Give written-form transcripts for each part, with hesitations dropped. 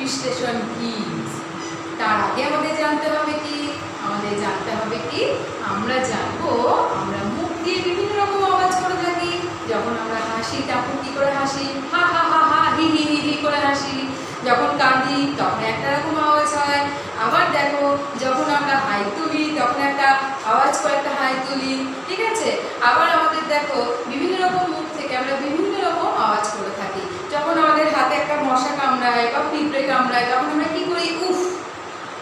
বিশ্লেষণ কি। তার আগে আমাদের জানতে হবে কি, আমরা জানবো আমরা মুখ দিয়ে বিভিন্ন রকম আওয়াজ করে থাকি। যখন আমরা হাসি তখন কি করে হাসি, হা হা হা হা, হি হি হি হি করে হাসি। যখন কাঁদি তখন একটা রকম আওয়াজ হয়। আবার দেখো যখন আমরা হাই তুলি তখন একটা আওয়াজ করে একটা হাই তুলি, ঠিক আছে। আবার আমাদের দেখো বিভিন্ন রকম মুখ থেকে আমরা বিভিন্ন রকম আওয়াজ করে থাকি। যখন আমাদের হাতে একটা মশা কামড়ায় বা পিঁপড়ে কামড়ায় তখন আমরা কি করি, উফ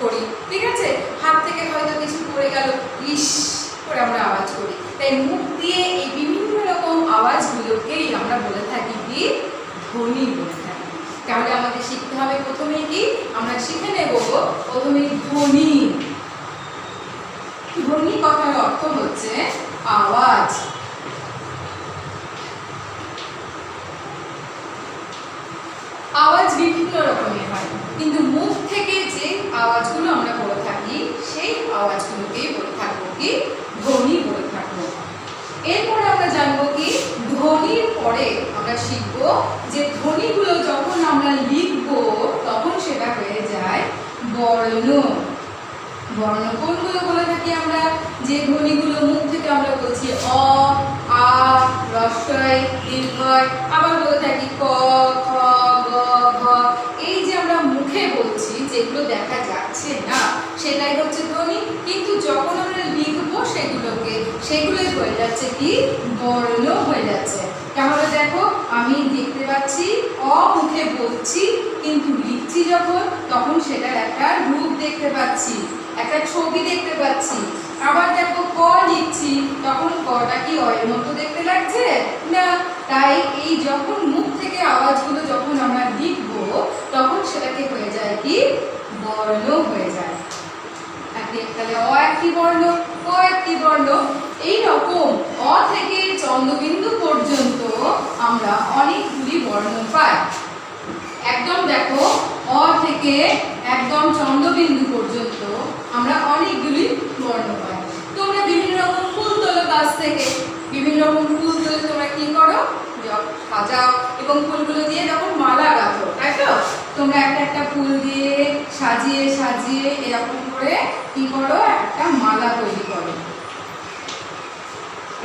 করি, ঠিক আছে। হাত থেকে হয়তো কিছু পড়ে গেল, ইস করে আমরা আওয়াজ করি। তাই মুখ দিয়ে এই বিভিন্ন রকম আওয়াজগুলোকেই আমরা বলে থাকি কি, ধ্বনি বলে থাকি। তাহলে আমাদের শিখতে হবে প্রথমে কি, আমরা শিখে নেব প্রথমে ধ্বনি। ধ্বনি কথার অর্থ হচ্ছে আওয়াজ। আওয়াজ বিভিন্ন রকমের হয়, কিন্তু মুখ থেকে যে আওয়াজগুলো আমরা বলে থাকি সেই আওয়াজগুলোকেই বলে থাকবো কি, ধ্বনি বলে থাকবো। এরপরে আমরা জানবো কি, ধ্বনির পরে আমরা শিখবো যে ধ্বনিগুলো যখন আমরা লিখবো তখন সেটা হয়ে যায় বর্ণ। বর্ণ কোনগুলো বলে থাকি আমরা, যে ধ্বনিগুলো মুখ থেকে আমরা বলছি অ, আ, হ্রস্বই, দীর্ঘই, আবার বলে থাকি ক, খ, গ, ঘ। এই যে আমরা মুখে বলছি যেগুলো দেখা যাচ্ছে না সেটাই হচ্ছে ধ্বনি, কিন্তু যখন আমরা লিখবো সেগুলোই হয়ে যাচ্ছে কি, বর্ণ হয়ে যাচ্ছে। তাহলে দেখো আমি দেখতে পাচ্ছি অ মুখে বলছি, কিন্তু লিখছি যখন তখন সেটার একটা রূপ দেখতে পাচ্ছি, একটা ছবি দেখতে পাচ্ছি। আবার দেখো ক লিখছি তখন কটা কি অয়ের মতো দেখতে লাগছে না। তাই এই যখন মুখ থেকে আওয়াজগুলো যখন আমরা লিখবো তখন সেটাকে হয়ে যায় কি, বর্ণ হয়ে যায়। তাহলে অ একটি বর্ণ, ক একটি বর্ণ। এই রকম অ থেকে চন্দ্রবিন্দু পর্যন্ত আমরা অনেকগুলি বর্ণ পাই। একদম দেখো অ থেকে একদম চন্দ্রবিন্দু পর্যন্ত আমরা অনেকগুলি বর্ণ পাই। তোমরা বিভিন্ন রকম ফুল তোলো গাছ থেকে, বিভিন্ন রকম ফুল তুলে তোমরা কি করো, সাজাও এবং ফুলগুলো দিয়ে যখন মালা গাঁথো, তাই তো। তোমরা একটা একটা ফুল দিয়ে সাজিয়ে সাজিয়ে এরকম করে কি করো, একটা মালা তৈরি করো।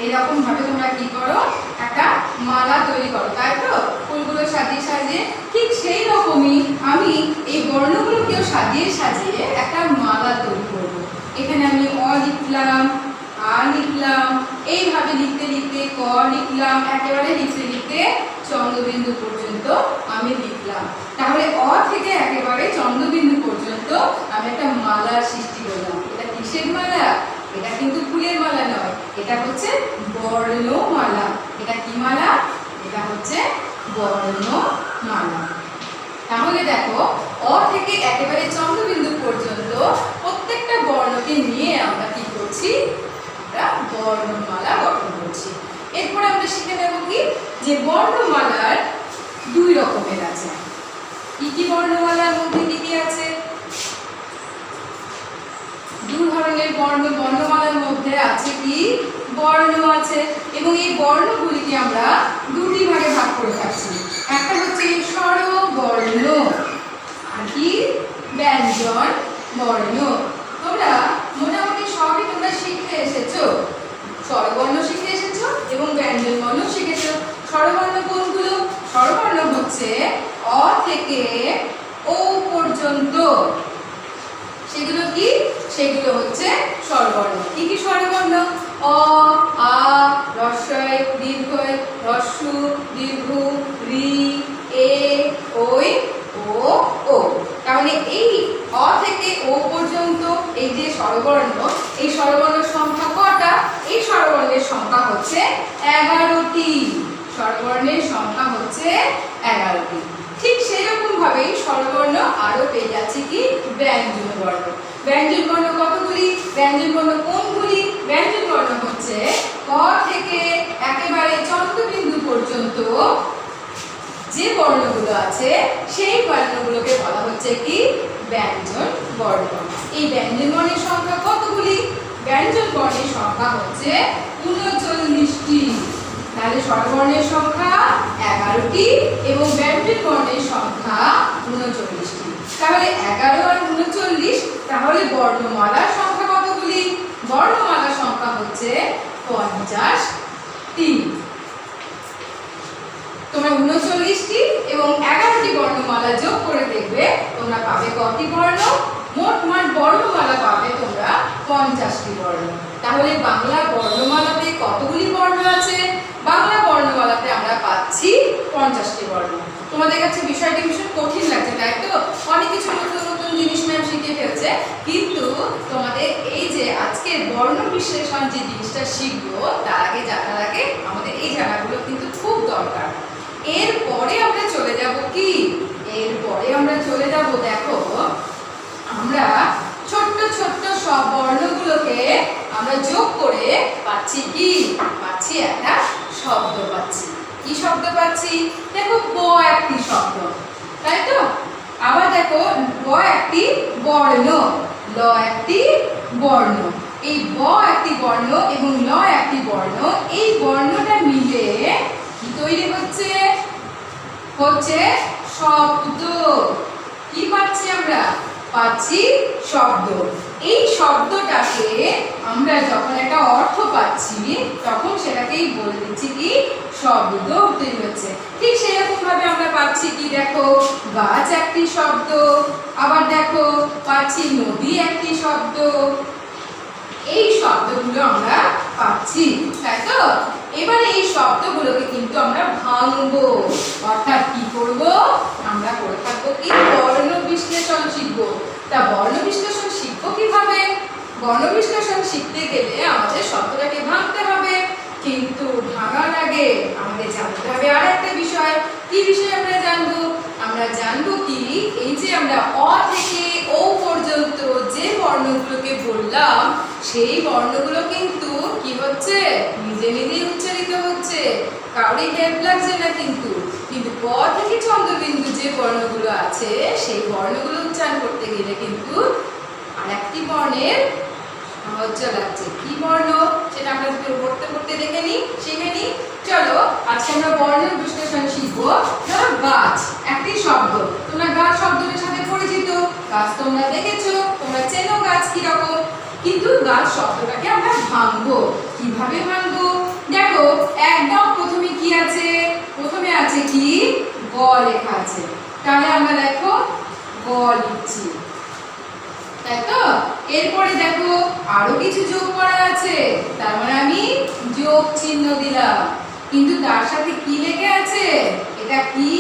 এইরকম ভাবে তোমরা কি করো, একটা মালা তৈরি করো, তাই তো। ফুলগুলো সাজিয়ে সাজিয়ে ঠিক সেই রকমই আমি এই বর্ণগুলোকেও সাজিয়ে সাজিয়ে একটা মালা তৈরি করবো। এখানে আমি অ লিখলাম, আ লিখলাম, এইভাবে লিখতে লিখতে ক লিখলাম, একেবারে লিখতে লিখতে চন্দ্রবিন্দু পর্যন্ত আমি লিখলাম। তাহলে অ থেকে একেবারে চন্দ্রবিন্দু পর্যন্ত আমি একটা মালার সৃষ্টি করলাম। এটা কিসের মালা? এটা কিন্তু ফুলের মালা নয়, এটা হচ্ছে বর্ণমালা। এটা কি মালা? এটা হচ্ছে বর্ণমালা। তাহলে দেখো অ থেকে একেবারে চন্দ্রবিন্দু পর্যন্ত প্রত্যেকটা বর্ণকে নিয়ে আমরা কি করছি, আমরা বর্ণমালা গঠন করছি। এরপরে আমরা শিখে নেব কি, যে বর্ণমালার দুই রকমের আছে। কি কি বর্ণমালার মধ্যে কি কি আছে? দুই ধরনের বর্ণমালার মধ্যে আছে কি, বর্ণ আছে, এবং এই বর্ণগুলিকে আমরা দুটি ভাগে ভাগ করে থাকছি। একটা হচ্ছে স্বরবর্ণ আর কি ব্যঞ্জন বর্ণ। তোমরা মোটামুটি সবই তোমরা শিখে এসেছো, স্বরবর্ণ শিখে এসেছো এবং ব্যঞ্জন বর্ণ শিখেছো। স্বরবর্ণ কোনগুলো? স্বরবর্ণ হচ্ছে অ থেকে ও পর্যন্ত, সেগুলো কি, সেগুলো হচ্ছে স্বরবর্ণ। কি কি স্বরবর্ণ? অ, আ, হ্রস্বই, দীর্ঘই, হ্রস্ব, দীর্ঘ, রি, এ, ওই, ও, ও। তাহলে এই অ থেকে ও পর্যন্ত এই যে স্বরবর্ণ, এই স্বরবর্ণের সংখ্যা কটা? এই স্বরবর্ণের সংখ্যা হচ্ছে 11টি। স্বরবর্ণের সংখ্যা হচ্ছে 11টি। ঠিক সেরকম ভাবেই স্বরবর্ণ আরো পেয়ে যাচ্ছে কি, ব্যঞ্জন বর্ণ। ব্যঞ্জন বর্ণ কতগুলি? ব্যঞ্জন বর্ণ কোনগুলি? ব্যঞ্জন বর্ণ হচ্ছে ক থেকে একেবারে চন্দ্রবিন্দু পর্যন্ত যে বর্ণগুলো আছে সেই বর্ণগুলোকে বলা হচ্ছে কি, ব্যঞ্জন বর্ণ। এই ব্যঞ্জন বর্ণের সংখ্যা কতগুলি? ব্যঞ্জন বর্ণের সংখ্যা হচ্ছে 39টি। তাহলে স্বরবর্ণের সংখ্যা 11টি এবং ব্যঞ্জন বর্ণের সংখ্যা 39টি। তাহলে 11 আর 39, তাহলে বর্ণমালার সংখ্যা কতগুলি? বর্ণমালার সংখ্যা হচ্ছে 50টি। তোমরা 39টি এবং 11টি বর্ণমালা যোগ করে দেখবে তোমরা পাবে কতটি বর্ণ? মোট বর্ণমালা পাবে তোমরা 50টি বর্ণ। তাহলে বাংলা বর্ণমালাতে কতগুলি বর্ণ আছে? বাংলা বর্ণমালাতে আমরা পাচ্ছি 50টি বর্ণ। তোমাদের কাছে বিষয়টি ভীষণ কঠিন লাগছে, তাই তো? অনেক কিছু নতুন নতুন জিনিস ম্যাম শিখিয়ে ফেলছে, কিন্তু তোমাদের এই যে আজকের বর্ণ বিশ্লেষণ যে জিনিসটা শিখবো তার আগে জানার আগে আমাদের এই জানাগুলো কিন্তু খুব দরকার। এরপরে আমরা চলে যাব কি? এরপরে আমরা চলে যাব, দেখো আমরা ছোট্ট ছোট্ট সব বর্ণগুলোকে আমরা যোগ করে পাচ্ছি কি? পাচ্ছি একটা শব্দ পাচ্ছি। কি শব্দ পাচ্ছি? দেখো ব একটি শব্দ, তাই তো? আবার দেখো ব একটি বর্ণ, ল একটি বর্ণ। এই ব একটি বর্ণ এবং ল একটি বর্ণ, এই বর্ণটা মিলে কি তৈরি হচ্ছে? হচ্ছে শব্দ। কি পাচ্ছি আমরা? পাচ্ছি শব্দ। এই শব্দটাকে আমরা যখন একটা অর্থ পাচ্ছি তখন সেটাকেই বলে দিচ্ছি কি? শব্দ তৈরি হচ্ছে। ঠিক সেরকম ভাবে আমরা পাচ্ছি কি? দেখো গাছ একটি শব্দ, আবার দেখো পাচ্ছি নদী একটি শব্দ। এই শব্দগুলো আমরা পাচ্ছি, তাই তো? এবারে এই শব্দগুলোকে কিন্তু আমরা ভাঙবো, অর্থাৎ কি করব? আমরা করে থাকবো কি? বর্ণ বিশ্লেষণ শিখবো। তা বর্ণ বিশ্লেষণ শিখবো কিভাবে? বর্ণ বিশ্লেষণ শিখতে গেলে আমাদের শব্দটাকে ভাঙতে হবে, কিন্তু ভাঙার আগে আমাদের জানতে হবে আর একটা বিষয়। কি বিষয় আমরা জানবো? আমরা জানবো কি? এই যে আমরা অ থেকে ও পর্যন্ত যে বর্ণগুলোকে বললাম সেই বর্ণগুলো কিন্তু কি হচ্ছে? নিজে নিজেই উচ্চারিত হচ্ছে, কাউরি হেল্প লাগছে না। কিন্তু কিন্তু প থেকে চন্দ্রবিন্দু যে বর্ণগুলো আছে সেই বর্ণগুলো উচ্চারণ করতে গেলে কিন্তু আরেকটি বর্ণের সাহায্য লাগছে। কি বর্ণ? সেটা আমরা পড়তে পড়তে দেখে নিই, শিখে নিই। চলো আজকে আমরা বর্ণ বিশ্লেষণ শিখবো। ধরো গাছ একটি শব্দ, তোমরা গাছ শব্দটার সাথে পরিচিত, গাছ তোমরা দেখেছো, তোমরা চেনো গাছ কিরকম। কিন্তু গাছ শব্দটাকে আমরা ভাঙবো। কিভাবে ভাঙবো? দেখো একদম প্রথমে কি আছে? প্রথমে আছে কি? গ লেখা আছে। তাহলে আমরা দেখো গ লিখছি, তাই তো? এরপরে দেখো আরো কিছু যোগ করা আছে, তার মানে আমি যোগ চিহ্ন দিলাম। কিন্তু তার সাথে কি লেগে আছে? এটা কি?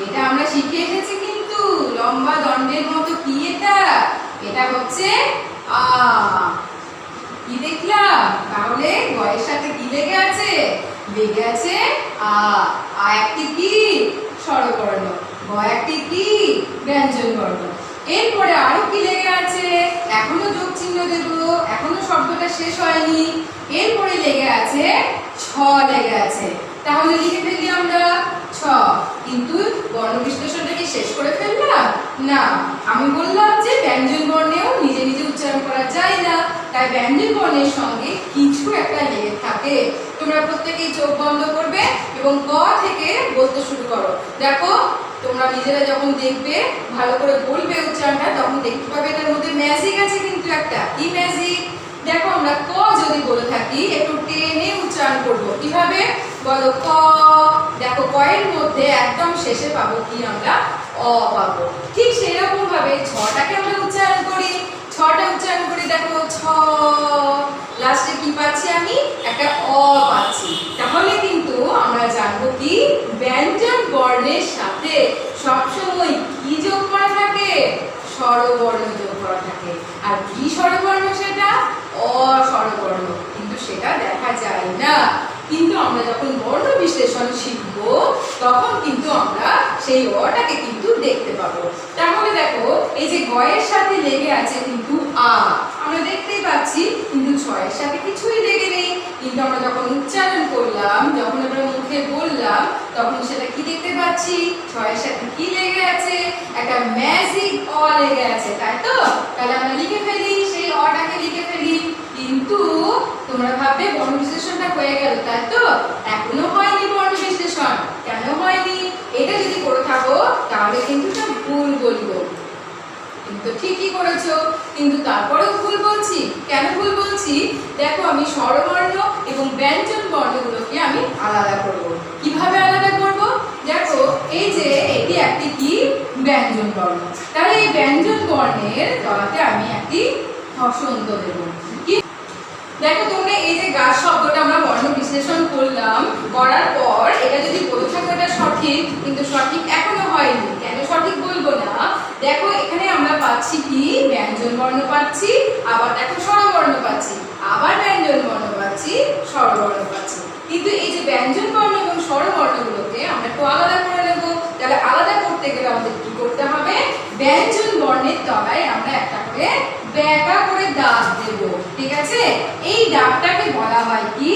এটা আমরা শিখে এসেছি কিন্তু লম্বা দণ্ডের মতো। কি এটা? এটা হচ্ছে আ। কি দেখলাম? তাহলে গয়ের সাথে কি লেগে আছে? লেগে আছে আ। আ একটি কি? স্বরবর্ণ। গ একটি কি? ব্যঞ্জন বর্ণ। এরপরে আরো কি লেগে আছে? এখনো যোগ চিহ্ন দেব, এখনো শব্দটা শেষ হয়নি। এরপরে লেগে আছে ছ লেগে আছে। তাহলে লিখে ফেলি আমরা ছ। কিন্তু বর্ণ বিশ্লেষণটা কি শেষ করে ফেললাম? না, আমি বললাম যে ব্যঞ্জন বর্ণেও নিজে নিজে উচ্চারণ করা যায় না, তাই ব্যঞ্জন বর্ণের সঙ্গে কিছু একটা লেগে থাকে। তোমরা প্রত্যেকেই চোখ বন্ধ করবে এবং ক থেকে বলতে শুরু করো। দেখো তোমরা নিজেরা যখন দেখবে, ভালো করে বলবে উচ্চারণটা, তখন দেখতে পাবে এটার মধ্যে ম্যাজিক আছে কিন্তু একটা। কি ম্যাজিক? দেখো আমরা ক যদি বলে থাকি একটু টেনে উচ্চারণ করব। কিভাবে বলো? ক। দেখো ক এর মধ্যে একদম শেষে পাবো কি? আমরা অ পাবো। ঠিক সেরকম ভাবে ছটাকে আমরা উচ্চারণ করি। ছটা উচ্চারণ করি, দেখো ছ। লাস্টে কি পাচ্ছি? আমি একটা অ পাচ্ছি। তাহলে কিন্তু আমরা জানবো কি? ব্যঞ্জন বর্ণের সাথে সবসময় কি যোগ করা থাকে? স্বরবর্ণ যোগ করা থাকে। আর কি স্বরবর্ণ সেটা? অস্বরবর্ণ। কিন্তু সেটা দেখা যায় না। কিন্তু আমরা যখন বর্ণ বিশ্লেষণ শিখব তখন কিন্তু আমরা সেই অটাকে কিন্তু দেখতে পাবো। তাহলে দেখো এই যে গয়ের সাথে লেগে আছে কিন্তু আ, আমরা দেখতেই পাচ্ছি, কিন্তু ছয়ের সাথে কিছুই লেগে নেই। কিন্তু আমরা যখন উচ্চারণ করলাম, যখন আমরা মুখে বললাম, তখন সেটা কি দেখতে পাচ্ছি? ছয়ের সাথে কি লেগে আছে? একটা ম্যাজিক অ লেগে আছে, তাই তো? তাহলে আমরা লিখে ফেলি, সেই অটাকে লিখে ফেলি। কিন্তু তোমরা ভাববে বর্ণ বিশ্লেষণটা হয়ে গেল, তাই তো? এখনো হয়নি বর্ণ বিশ্লেষণ। কেন হয়নি? এটা যদি করে থাকো তাহলে কিন্তু ভুল বলবো। ঠিকই করেছো, কিন্তু তারপরেও ভুল বলছি। কেন ভুল বলছি? দেখো আমি স্বরবর্ণ এবং ব্যঞ্জন বর্ণগুলোকে আমি আলাদা করব। কিভাবে আলাদা করব? দেখো এই যে এটি একটি কি ব্যঞ্জন বর্ণ, তাহলে এই ব্যঞ্জন বর্ণের তলাতে আমি একটি হসন্ত দেব। দেখো তোমরা এই যে গাছ শব্দটা আমরা বর্ণ বিশ্লেষণ করলাম, করার পর এটা যদি বলে থাকো এটা সঠিক, কিন্তু সঠিক এখনো হয়নি। কেন সঠিক বলবো না? দেখো এখানে আমরা পাচ্ছি কি ব্যঞ্জন বর্ণ পাচ্ছি, আবার দেখো স্বরবর্ণ পাচ্ছি, আবার ব্যঞ্জন বর্ণ পাচ্ছি, স্বরবর্ণ পাচ্ছি। কিন্তু এই যে ব্যঞ্জন বর্ণ এবং স্বরবর্ণগুলোকে আমরা একটু আলাদা করে নেব। তাহলে আলাদা করতে গেলে আমাদের কি করতে হবে? ব্যঞ্জন বর্ণের তলায় আমরা একটা করে ব্যাকা করে দাগ দেব, ঠিক আছে? এই দাগটাকে বলা হয় কি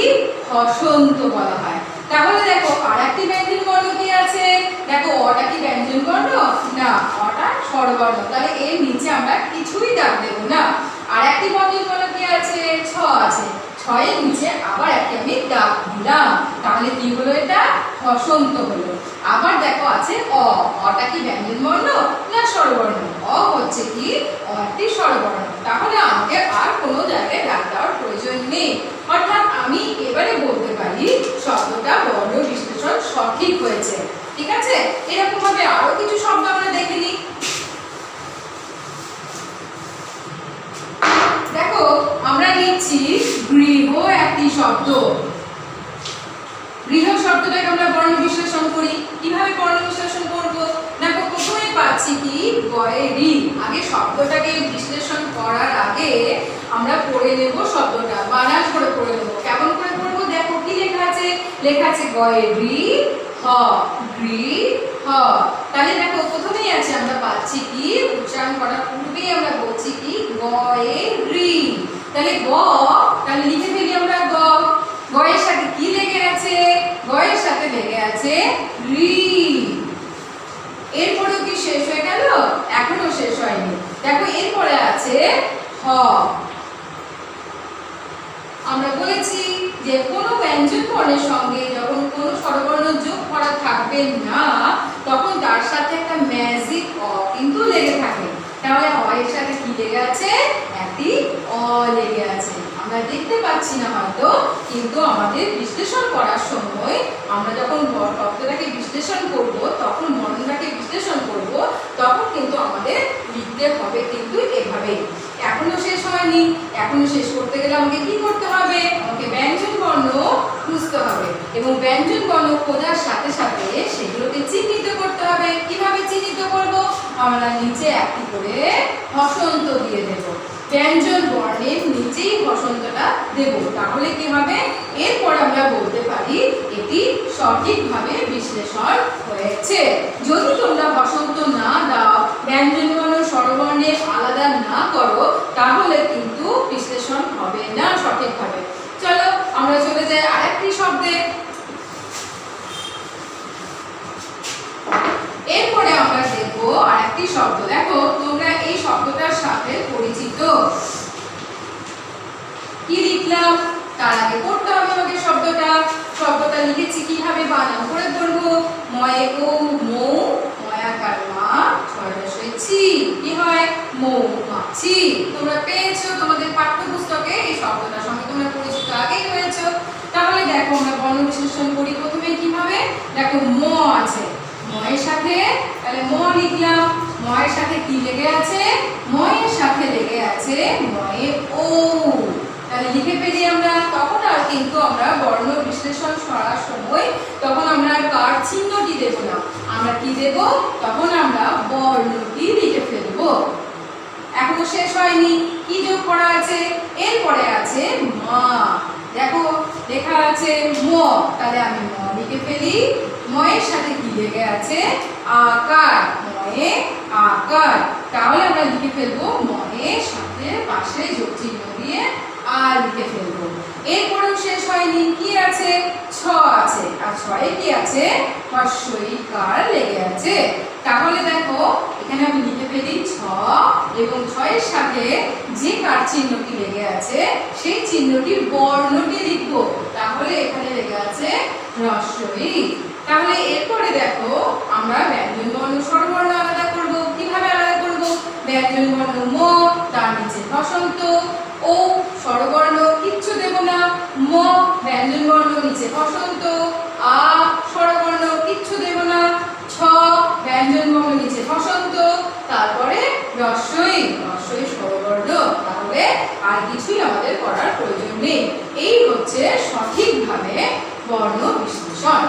হসন্ত বলা হয়। তাহলে দেখো আরেকটি ব্যঞ্জন বর্ণ কি আছে? দেখো অটা কি ব্যঞ্জন বর্ণ? না, অটা স্বরবর্ণ। তাহলে এর নিচে আমরা কিছুই দাগ দেব না। আরেকটি ব্যঞ্জন বর্ণ কি আছে? ছ আছে, ছয়ের নিচে আবার একটা আমি দাগ দিলাম। তাহলে কি হলো? এটা হসন্ত হলো। আবার দেখো আছে অ, অটা কি ব্যঞ্জন বর্ণ না স্বরবর্ণ? অ হচ্ছে কি একটি স্বরবর্ণ। তাহলে আমাকে আর কোনো জায়গায় দাগ দেওয়ার প্রয়োজন নেই। অর্থাৎ আমি এবারে বলতে পারি শব্দটা বর্ণ বিশ্লেষণ সঠিক হয়েছে, ঠিক আছে? এরকম ভাবে আরো কিছু শব্দ আমরা দেখে নিই। দেখো আমরা নিচ্ছি গৃহ একটি শব্দ। গৃহ শব্দটাকে আমরা বর্ণ বিশ্লেষণ করি। কিভাবে বর্ণ বিশ্লেষণ করব? দেখো প্রথমে পাচ্ছি কি গয়ে রি। আগে শব্দটাকে বিশ্লেষণ করার আগে আমরা পড়ে নেব শব্দটা, বানান করে পড়ে নেব। কেমন করে পড়বো? দেখো কি লেখা আছে? লেখা আছে গয়ে রি হ, গ্রি হ। তাহলে দেখো প্রথমেই আছে আমরা পাচ্ছি কি উচ্চারণ করার পূর্বেই আমরা বলছি কি গয়ে রি। তাহলে গ, তাহলে লিখে ফেলি আমরা গ। গয়ের সাথে কি লেগে আছে? গয়ের সাথে লেগে আছে রি। এরপরেও কি শেষ হয়ে গেল? এখনো শেষ হয়নি। দেখো এরপরে আছে হ। আমরা বলেছি যে কোনো ব্যঞ্জন বর্ণের সঙ্গে যখন কোনো স্বরবর্ণ যোগ করা থাকবে না, তখন তার সাথে একটা ম্যাজিক অ কিন্তু লেগে থাকে। তাহলে অ এর সাথে কি লেগে আছে? একটি অ লেগে আছে। আমরা দেখতে পাচ্ছি না হয়তো, কিন্তু আমাদের বিশ্লেষণ করার সময় আমরা যখন শব্দটাকে বিশ্লেষণ করব, তখন বর্ণটাকে বিশ্লেষণ করব, তখন কিন্তু আমাদের লিখতে হবে কিন্তু এভাবে। এখনো শেষ হয়নি। এখনো শেষ করতে গেলে আমাকে কি করতে হবে? আমাকে ব্যঞ্জন বর্ণ খুঁজতে হবে, এবং ব্যঞ্জন বর্ণ খোঁজার সাথে সাথে সেগুলোকে চিহ্নিত করতে হবে। কিভাবে চিহ্নিত করব? আমরা নিচে একটি করে হসন্ত দিয়ে দেব। ব্যঞ্জন বর্ণের নিচেই হসন্তটা দেব। তাহলে কি হবে? এরপর আমরা বলতে পারি এটি সঠিকভাবে বিশ্লেষণ হয়েছে। যদি তোমরা হসন্ত না দাও, ব্যঞ্জন বর্ণ স্বরবর্ণে আলাদা না করো, তাহলে কিন্তু বিশ্লেষণ হবে না সঠিকভাবে। চলো আমরা চলে যাই আরেকটি শব্দে। এরপরে আমরা দেখব আরেকটি শব্দ। দেখো তোমরা এই শব্দটার সাথে পরিচিত। কি লিখলাম? তার আগে পড়তে হবে আমাকে শব্দটা। শব্দটা লিখেছি কিভাবে বানান করে পড়বো? ময়ে ও মৌ, ময়াকার মা, ছয়রসই ছি। কি হয়? মৌমাছি। তোমরা পেয়েছো তোমাদের পাঠ্যপুস্তকে এই শব্দটার সঙ্গে তোমরা পরিচিত আগেই হয়েছো। তাহলে দেখো আমরা বর্ণ বিশ্লেষণ করি প্রথমে কিভাবে। দেখো ম আছে, ময়ের সাথে তাহলে ম লিখলাম। ময়ের সাথে কি লেগে আছে? ময়ের সাথে লেগে আছে ময়ে ও। তাহলে লিখে ফেলি আমরা। তখন আর কিন্তু আমরা বর্ণ বিশ্লেষণ করার সময় তখন আমরা কার চিহ্নটি দেব না, আমরা কি দেব? তখন আমরা বর্ণটি লিখে ফেলবো। এখনো শেষ হয়নি। কি যোগ করা আছে? এরপরে আছে মা। দেখো লেখা আছে ম, তাহলে আমি ম লিখে ফেলি। ময়ের সাথে কি লেগে আছে? আকার, ময়ে আকার। তাহলে আমরা লিখে ফেলবো ময়ের সাথে পাশে যোগ চিহ্ন দিয়ে আর লিখে ফেলবো। এরপরেও শেষ হয়নি। কি আছে? ছ আছে, আর ছয়ে কি আছে? হস্যই কার লেগে আছে। তাহলে দেখো এখানে আমি লিখে ফেলি ছ, এবং ছয়ের সাথে যে কার চিহ্নটি লেগে আছে সেই চিহ্নটির বর্ণটি লিখবো। তাহলে এখানে লেগে আছে হ্রস্বই। তাহলে এরপরে দেখো আমরা ব্যঞ্জন বর্ণ স্বরবর্ণ আলাদা করব। কিভাবে আলাদা করব? ব্যঞ্জন বর্ণ ম, তার নিচে হসন্ত। ও স্বরবর্ণ কিচ্ছু দেব না, ম ব্যঞ্জন বর্ণ নিচে হসন্ত। আ স্বরবর্ণ কিচ্ছু দেব না, ছ ব্যঞ্জন বর্ণ নিচে হসন্ত। তারপরে রস্বই, রস্বই স্বরবর্ণ। তাহলে আর কিছুই আমাদের করার প্রয়োজন নেই। এই হচ্ছে সঠিকভাবে বর্ণ বিশ্লেষণ।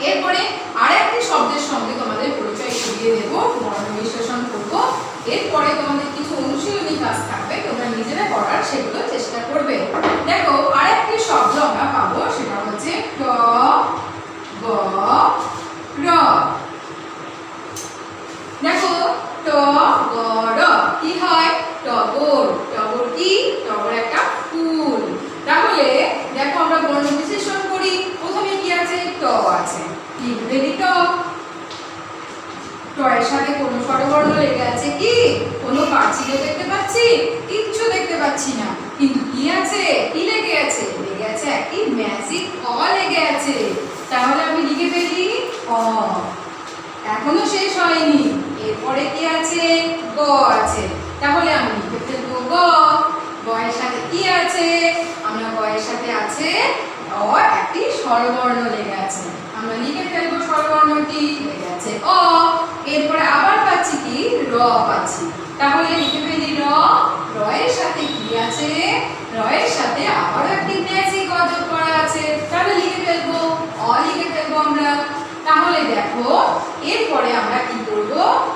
এরপরে আরেকটি শব্দের সঙ্গে তোমাদের পরিচয় করিয়ে দেব, বর্ণ বিশ্লেষণ করব। এরপরে তোমাদের কিছু অনুশীলনী কাজ থাকবে, তোমরা নিজেরা করার সেগুলো চেষ্টা করবে। দেখো আরেকটি শব্দ আমরা পাবো, সেটা হচ্ছে ট গ র। দেখো ট গ র কি হয়? টগর। টগর কি? টগর একটা ফুল। তাহলে দেখো আমরা বর্ণ বিশ্লেষণ করি। প্রথমে কি আছে? ট আছে। লিখবে ট। ট এর সাথে কোনো স্বরবর্ণ লেগে আছে কি? কোনো পাঁচিল দেখতে পাচ্ছি? কিচ্ছু দেখতে পাচ্ছি না। কিন্তু কি আছে? কি লেগে আছে? লেগে আছে একটি ম্যাজিক অ লেগে আছে। তাহলে আমি লিখে ফেলি অ। এখনো শেষ হয়নি, এরপরে কি আছে? গ আছে। তাহলে আমি লিখে ফেলবো গ। গ এর সাথে কি আছে? আমরা গ এর সাথে আছে অ, একটি স্বরবর্ণ লেগে আছে। আমরা লিখে ফেলবো স্বরবর্ণটি, লেগে আছে অ। এরপরে আবার পাচ্ছি কি? র পাচ্ছি। তাহলে লিখে ফেলি র। র এর সাথে কি আছে? র এর সাথে আবার একটি ম্যাজিক অ যোগ করা আছে। তাহলে লিখে ফেলবো অ, লিখে ফেলবো আমরা। তাহলে দেখো এরপরে আমরা কি করব?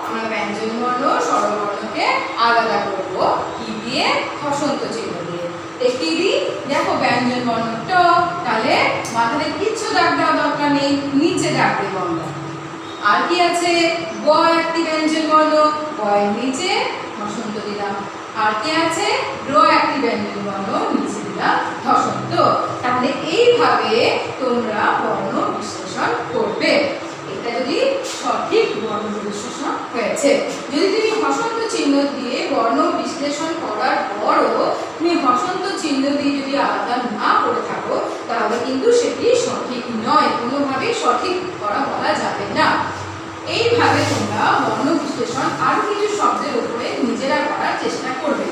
আমরা ব্যঞ্জন বর্ণ স্বরবর্ণকে আলাদা করব কি দিয়ে? হসন্ত চিহ্ন দিয়ে। দেখিয়ে দিই। দেখো ব্যঞ্জন বর্ণ ট, তাহলে মাথাতে কিচ্ছু দাগ দেওয়া দরকার নেই, নিচে দাগ দেব আমরা। আর কি আছে? গ একটি ব্যঞ্জন বর্ণ, গ এর নিচে হসন্ত দিলাম। আর কি আছে? র একটি ব্যঞ্জন বর্ণ, নিচে দিলাম হসন্ত। তাহলে এইভাবে তোমরা বর্ণ বিশ্লেষণ করবে। এটা যদি সঠিক বর্ণ বিশ্লেষণ হয়েছে। যদি তুমি হসন্ত চিহ্ন দিয়ে বর্ণ বিশ্লেষণ করার পরও তুমি হসন্ত চিহ্ন দিয়ে যদি আলাদা না করে থাকো, তাহলে কিন্তু সেটি সঠিক নয়, কোনোভাবেই সঠিক করা বলা যাবে না। এইভাবে তোমরা বর্ণ বিশ্লেষণ আরো কিছু শব্দের উপরে নিজেরা করার চেষ্টা করবে।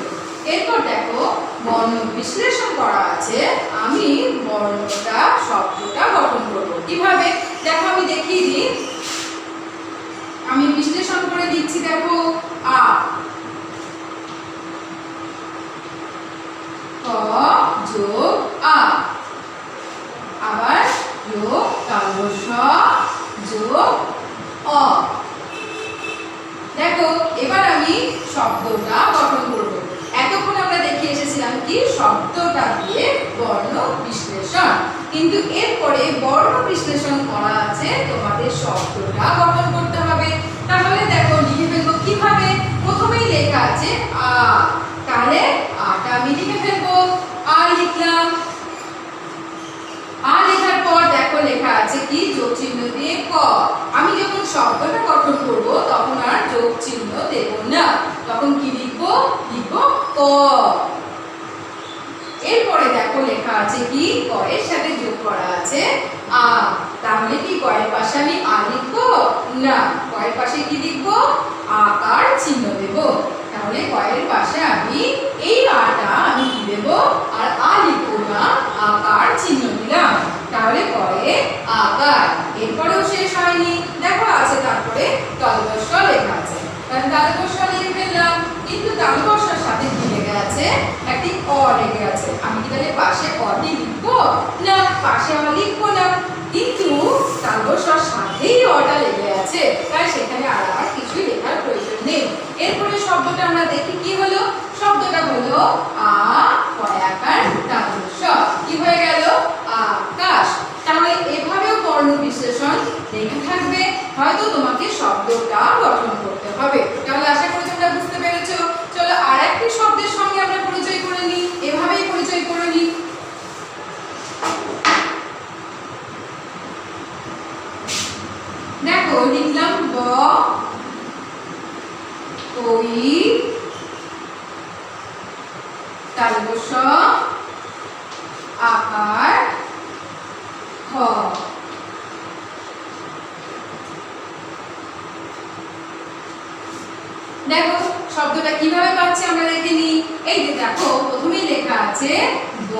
এরপর দেখো বর্ণ বিশ্লেষণ করা আছে, আমি বর্ণটা শব্দটা গঠন করব কিভাবে? দেখো আমি দেখিয়ে দিই। আমি বিশ্লেষণ করে দিচ্ছি। দেখো আ, ক যোগ আ, আবার যোগ তালব্য যোগ অ। দেখো এবার আমি শব্দটা গঠন করব। এতক্ষণ আমরা দেখে এসেছিলাম কি? শব্দটা দিয়ে বর্ণ বিশ্লেষণ। কিন্তু এরপরে বর্ণ বিশ্লেষণ করা আছে, তোমাদের শব্দটা গঠন করতে হবে। তাহলে দেখো লিখে ফেলবো কিভাবে? প্রথমেই লেখা আছে আ, তাহলে আটা আমি লিখে ফেলবো। আ লিখলাম। আ লেখার পর দেখো লেখা আছে কি? যোগ চিহ্ন দিয়ে ক। আমি যখন শব্দটা গঠন করব তখন আর যোগ চিহ্ন দেব না, তখন কি লিখবো? লিখবো ক। এরপরে দেখো লেখা আছে কি? ক এর সাথে যোগ করা আছে আ। তাহলে কি ক এর পাশে আমি আ লিখবো? না, ক এর পাশে কি লিখবো? আকার চিহ্ন দেব। তাহলে ক এর পাশে আমি এই আটা আমি কি দেব? আর আ লিখবো না, আকার চিহ্ন দিলাম। তাহলে ক এ আকার। এরপরেও শেষ হয়নি, দেখো আছে তারপরে তালব্য লেখা আছে। তাহলে তালব্য লিখে ফেললাম। কিন্তু তালব্যর সাথে কি লেগে আছে? একটি অ লেগে আছে। আমি কি তাহলে পাশে অটি লিখবো? না, পাশে অ লিখবো না। কিন্তু তালব্যর সাথেই অটা লেগে আছে, তাই সেখানে আর কিছুই লেখার প্রয়োজন নেই। এরপরে শব্দটা আমরা দেখি কি হলো। শব্দটা হলো আ কয়াকার তালব্য। কি হয়ে গেল? আকাশ। তাহলে এভাবেও বর্ণ বিশ্লেষণ লেখা থাকবে। হয়তো তোমাকে শব্দটা গঠন করতে হবে। তাহলে আশা করি তোমরা বুঝতে পেরেছো। চলো আর একটি শব্দের সঙ্গে আমরা পরিচয় করে নিই। এভাবেই পরিচয় করে নিই। দেখো লিখলাম ব, ওই তালব্য আকার খ। দেখো শব্দটা কিভাবে পাচ্ছি আমরা দেখে নিই। এই যে দেখো প্রথমেই লেখা আছে ব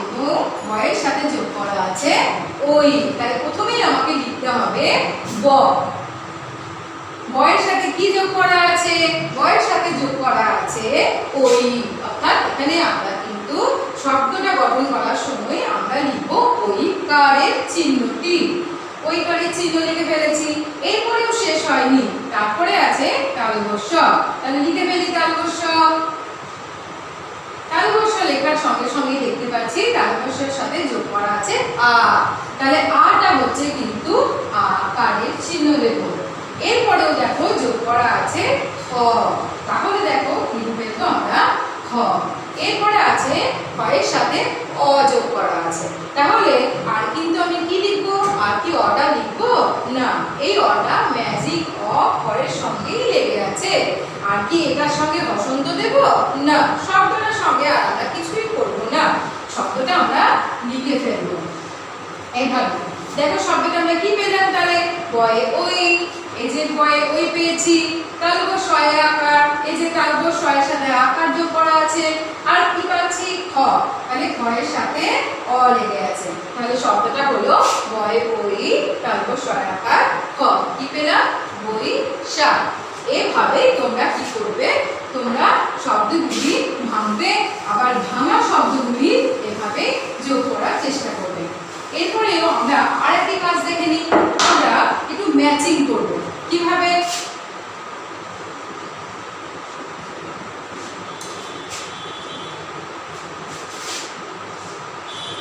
এবং বয়ের সাথে যোগ করা আছে ওই। তাহলে প্রথমেই আমাকে লিখতে হবে ব। বয়ের সাথে কি যোগ করা আছে? বয়ের সাথে যোগ করা আছে ওই। অর্থাৎ এখানে আমরা কিন্তু শব্দটা গঠন করার সময় আমরা লিখব ওই কারের চিহ্নটি। ওই কারের চিহ্ন লিখে ফেলেছি। এরপরেও শেষ হয়নি, তারপরে আছে তালবস্য। তাহলে লিখে ফেলি তালবস্য। তালবস্য লেখার সঙ্গে সঙ্গে দেখতে পাচ্ছি তালবস্যের সাথে যোগ করা আছে আ। তাহলে আটা হচ্ছে কিন্তু আকারের চিহ্ন দেব। এরপরেও দেখো যোগ করা আছে খ। তাহলে দেখো কি লিখবো আমরা খ। এরপরে আছে খয়ের সাথে অ যোগ করা আছে। তাহলে আর কিন্তু আমি কি লিখবো? আর কি অটা লিখবো না, এই অটা ম্যাজিক অ খয়ের সঙ্গেই লেগে আছে। আর কি এটার সঙ্গে বসন্ত দেব না, শব্দটার সঙ্গে আর আমরা কিছুই করবো না, শব্দটা আমরা লিখে ফেলবো এইভাবে। দেখো শব্দটা আমরা কি পেলাম? তাহলে বয়ে ওই, এই যে বয়ে ওই পেয়েছি। তালবস্য আকার, এই যে তালবস্যের সাথে আকার যোগ করা আছে। আর কি পাচ্ছি? খ। তাহলে খয়ের সাথে অ লেগে আছে। তাহলে শব্দটা হলো বয়ে ওই তালবস্য আকার খ। কি পেলাম? বই সা। এভাবে তোমরা কি করবে? তোমরা শব্দগুলি ভাঙবে, আবার ভাঙা শব্দগুলি এভাবে যোগ করার চেষ্টা করবে। এরপরেও আমরা আরেকটি কাজ দেখে নিই। আমরা একটু ম্যাচিং করব। কিভাবে?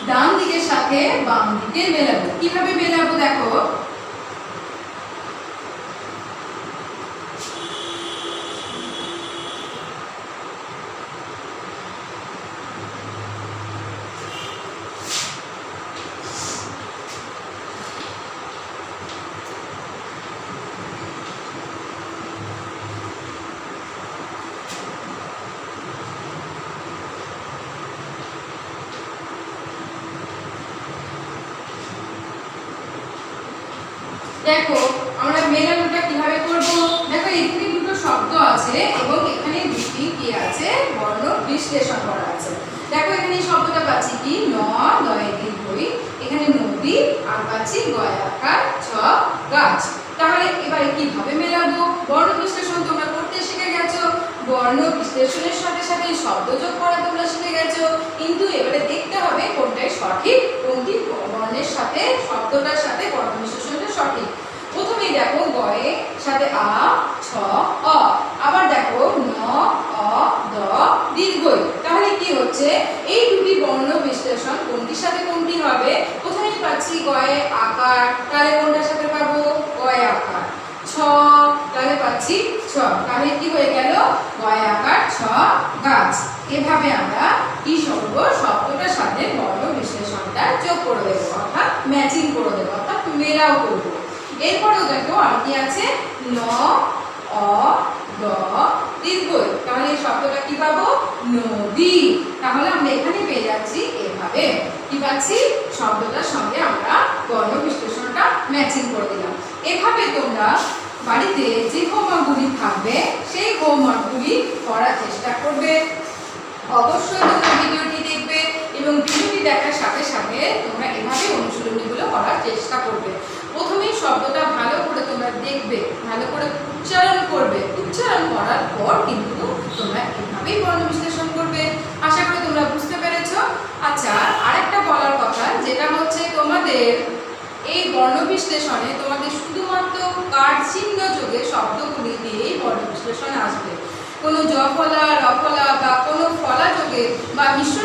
ডান দিকের সাথে বাম দিকে মেলাবো। কিভাবে মেলাবো দেখো। দেখো আমরা মেলানোটা কিভাবে করব। দেখো এখানে দুটো শব্দ আছে এবং এখানে দুটি কি আছে? বর্ণ বিশ্লেষণ করা আছে। দেখো এখানে শব্দটা পাচ্ছি কি? ন দয়ে দীর্ঘই, এখানে নদী, আর পাচ্ছি গয় আকার ছ গাছ। তাহলে এবারে কিভাবে মেলাবো? বর্ণ বিশ্লেষণ তোমরা করতে শিখে গেছো। বর্ণ বিশ্লেষণের সাথে সাথে শব্দ যোগ করা তোমরা শিখে গেছো, কিন্তু এবারে দেখতে হবে কোনটাই সঠিক, কোনটি বর্ণের সাথে শব্দটার সাথে বর্ণ বিশ্লেষণটা সঠিক। প্রথমেই দেখো গয়ে সাথে আ ছ অ, আবার দেখো ন অ দ দীর্ঘই। তাহলে কি হচ্ছে? এই দুটি বর্ণ বিশ্লেষণ কোনটির সাথে কোনটি হবে? প্রথমেই পাচ্ছি গয়ে আকার, তাহলে কোনটার সাথে পাবো? গয়ে আকার। ছ, তাহলে পাচ্ছি ছ, তাহলে কি হয়ে গেল? গয়ে আকার ছ গাছ। এভাবে আমরা কি করব? শব্দটার সাথে বর্ণ বিশ্লেষণটা যোগ করে দেবো, অর্থাৎ ম্যাচিং করে দেবো, অর্থাৎ মেলাও করবো। এরপরেও দেখো আর কি আছে? ন অ দ দীর্ঘই। তাহলে এই শব্দটা কি পাবো? নদী। তাহলে আমরা এখানে পেয়ে যাচ্ছি এভাবে কি পাচ্ছি? শব্দটার সঙ্গে আমরা বর্ণ বিশ্লেষণটা ম্যাচিং করে দিলাম। এভাবে তোমরা বাড়িতে যে হোমওয়ার্কগুলি থাকবে সেই হোমওয়ার্কগুলি করার চেষ্টা করবে। অবশ্যই তোমরা ভিডিওটি দেখবে এবং ভিডিওটি দেখার সাথে সাথে তোমরা এভাবে অনুশীলনীগুলো করার চেষ্টা করবে। প্রথমেই শব্দটা ভালো করে তোমরা দেখবে, ভালো করে উচ্চারণ করবে। উচ্চারণ করার পর কিন্তু তোমরা এভাবেই বর্ণ বিশ্লেষণ করবে। আশা করি তোমরা বুঝতে পেরেছো। আচ্ছা, আরেকটা বলার কথা, যেটা হচ্ছে তোমাদের এই বর্ণ বিশ্লেষণে তোমাদের শুধুমাত্র কার চিহ্ন যোগে শব্দগুলি দিয়েই বর্ণ বিশ্লেষণ আসবে। কোনো জফলা রফলা বা কোনো ফলা যোগে বা মিশ্র